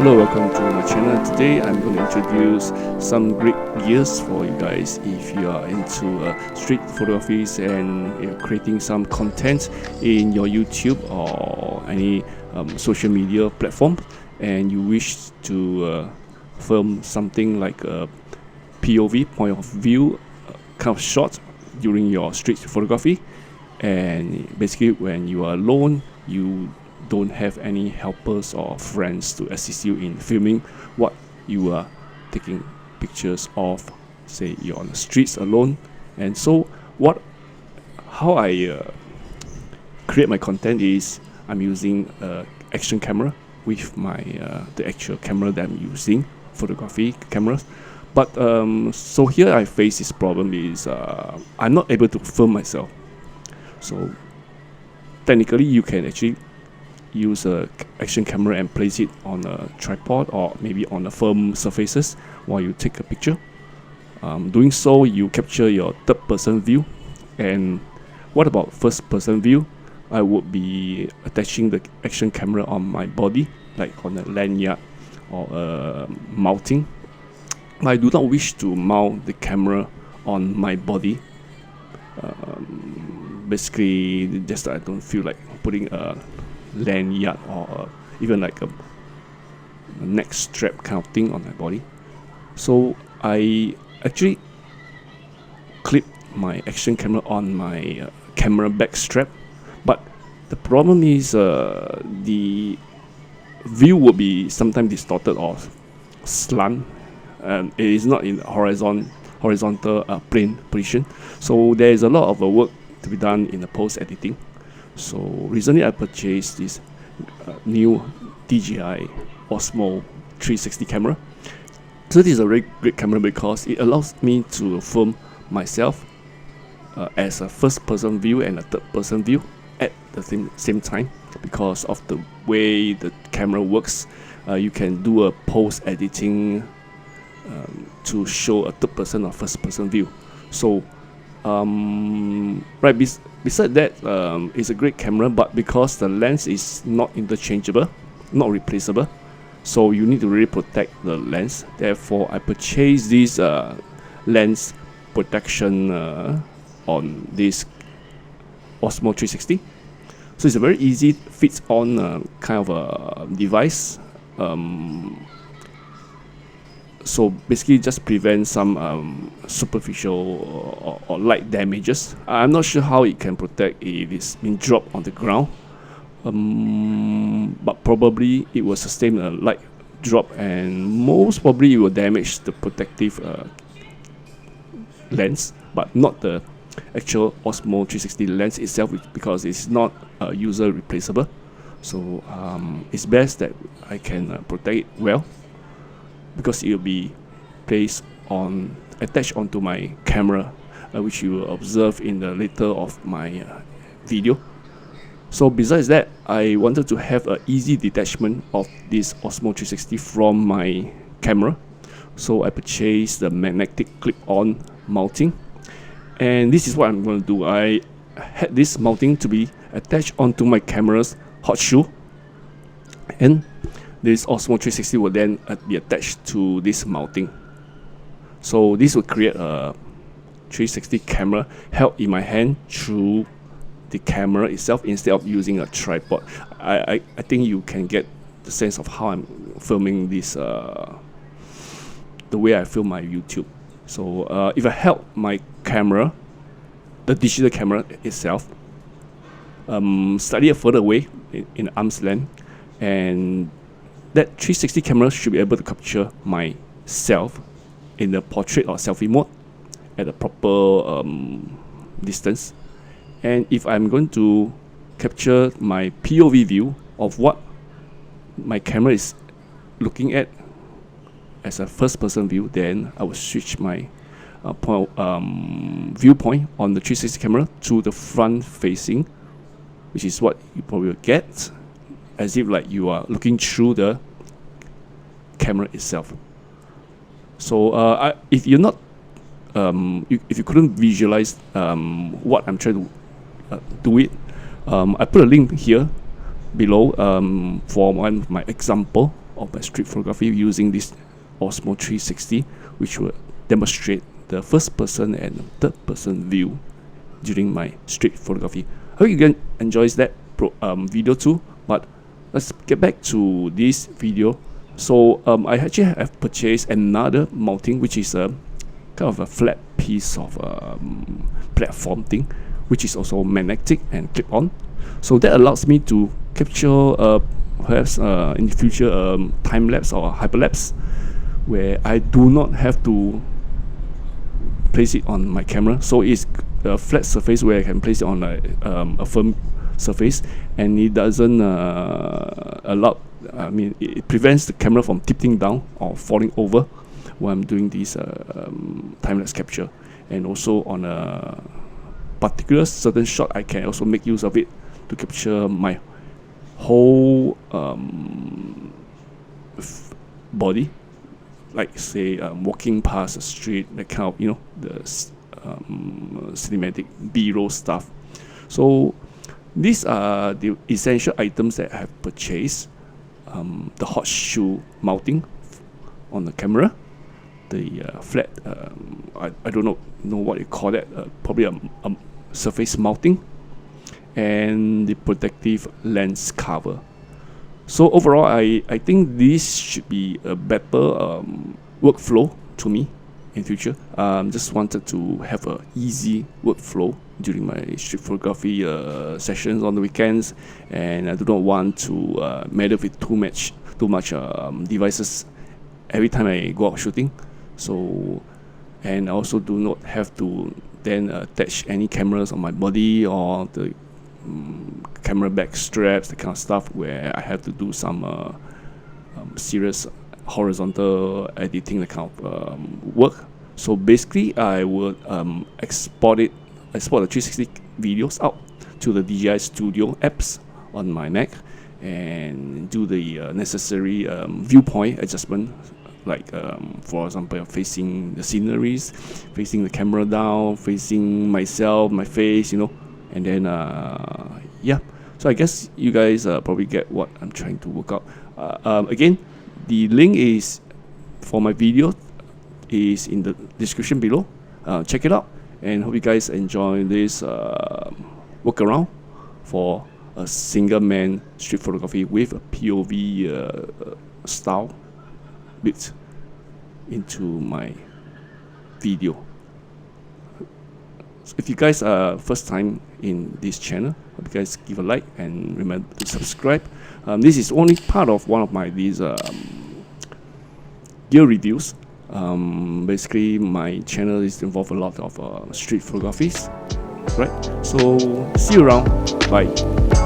Hello, welcome to my channel. Today I'm going to introduce some great gears for you guys if you are into street photographies and you're creating some content in your YouTube or any social media platform, and you wish to film something like a POV, point of view kind of shot during your street photography. And basically when you are alone, you don't have any helpers or friends to assist you in filming what you are taking pictures of. Say you're on the streets alone. And so how I create my content is I'm using action camera with my the actual camera that I'm using, photography cameras. But so here I face this problem is I'm not able to film myself. So technically you can actually use a action camera and place it on a tripod or maybe on a firm surfaces while you take a picture. Doing so, you capture your third person view. And what about first person view? I would be attaching the action camera on my body, like on a lanyard or a mounting. I do not wish to mount the camera on my body. Basically, just I don't feel like putting a lanyard or even like a neck strap kind of thing on my body. So I actually clip my action camera on my camera back strap, but the problem is the view will be sometimes distorted or slant, and it is not in horizontal plane position. So there is a lot of work to be done in the post editing. So recently I purchased this new DJI Osmo 360 camera. So this is a very great camera because it allows me to film myself as a first person view and a third person view at the same time. Because of the way the camera works, you can do a post editing to show a third person or first person view. So beside that, it's a great camera, but because the lens is not interchangeable, not replaceable, so you need to really protect the lens. Therefore, I purchased this lens protection on this Osmo 360. So it's a very easy fits-on kind of a device. So basically just prevent some superficial or light damages. I'm not sure how it can protect if it's been dropped on the ground, but probably it will sustain a light drop, and most probably it will damage the protective lens, but not the actual Osmo 360 lens itself, because it's not user replaceable. So it's best that I can protect it well, because it will be attached onto my camera, which you will observe in the later of my video. So besides that, I wanted to have an easy detachment of this Osmo 360 from my camera. So I purchased the magnetic clip-on mounting, and this is what I'm going to do. I had this mounting to be attached onto my camera's hot shoe, and this Osmo 360 will then be attached to this mounting. So this will create a 360 camera held in my hand through the camera itself instead of using a tripod. I think you can get the sense of how I'm filming this, the way I film my YouTube. So if I held my camera, the digital camera itself, slightly further away in arm's length, and that 360 camera should be able to capture myself in the portrait or selfie mode at a proper distance. And if I'm going to capture my POV view of what my camera is looking at as a first person view, then I will switch my viewpoint on the 360 camera to the front facing, which is what you probably will get, as if like you are looking through the camera itself. So if you're not if you couldn't visualize what I'm trying to do I put a link here below for one of my example of my street photography using this Osmo 360, which will demonstrate the first person and third person view during my street photography. I hope you can enjoy that video too. But let's get back to this video. So I actually have purchased another mounting, which is a kind of a flat piece of platform thing, which is also magnetic and clip on. So that allows me to capture perhaps in the future time lapse or hyperlapse, where I do not have to place it on my camera. So it's a flat surface where I can place it on a firm surface, and it doesn't allow. I mean, it prevents the camera from tipping down or falling over when I'm doing this time-lapse capture. And also on a particular certain shot, I can also make use of it to capture my whole body, like say walking past a street, that kind of, you know, the cinematic B-roll stuff. So these are the essential items that I have purchased. The hot shoe mounting on the camera, the flat, I don't know what you call that, probably a surface mounting, and the protective lens cover. So overall, I think this should be a better workflow to me in future. Just wanted to have a easy workflow during my street photography sessions on the weekends, and I do not want to meddle with too much devices every time I go out shooting. So, and I also do not have to then attach any cameras on my body or the camera back straps, the kind of stuff where I have to do some serious horizontal editing, the kind of work. So basically, I would export the 360 videos out to the DJI Studio apps on my Mac and do the necessary viewpoint adjustment, like for example, facing the sceneries, facing the camera down, facing myself, my face, you know, and then yeah. So I guess you guys probably get what I'm trying to work out. Again, the link is for my video is in the description below. Check it out, and hope you guys enjoy this workaround for a single man street photography with a POV style built into my video. So if you guys are first time in this channel, hope you guys give a like and remember to subscribe. This is only part of one of my gear reviews. Basically, my channel is involved a lot of street photographies, right? So see you around. Bye.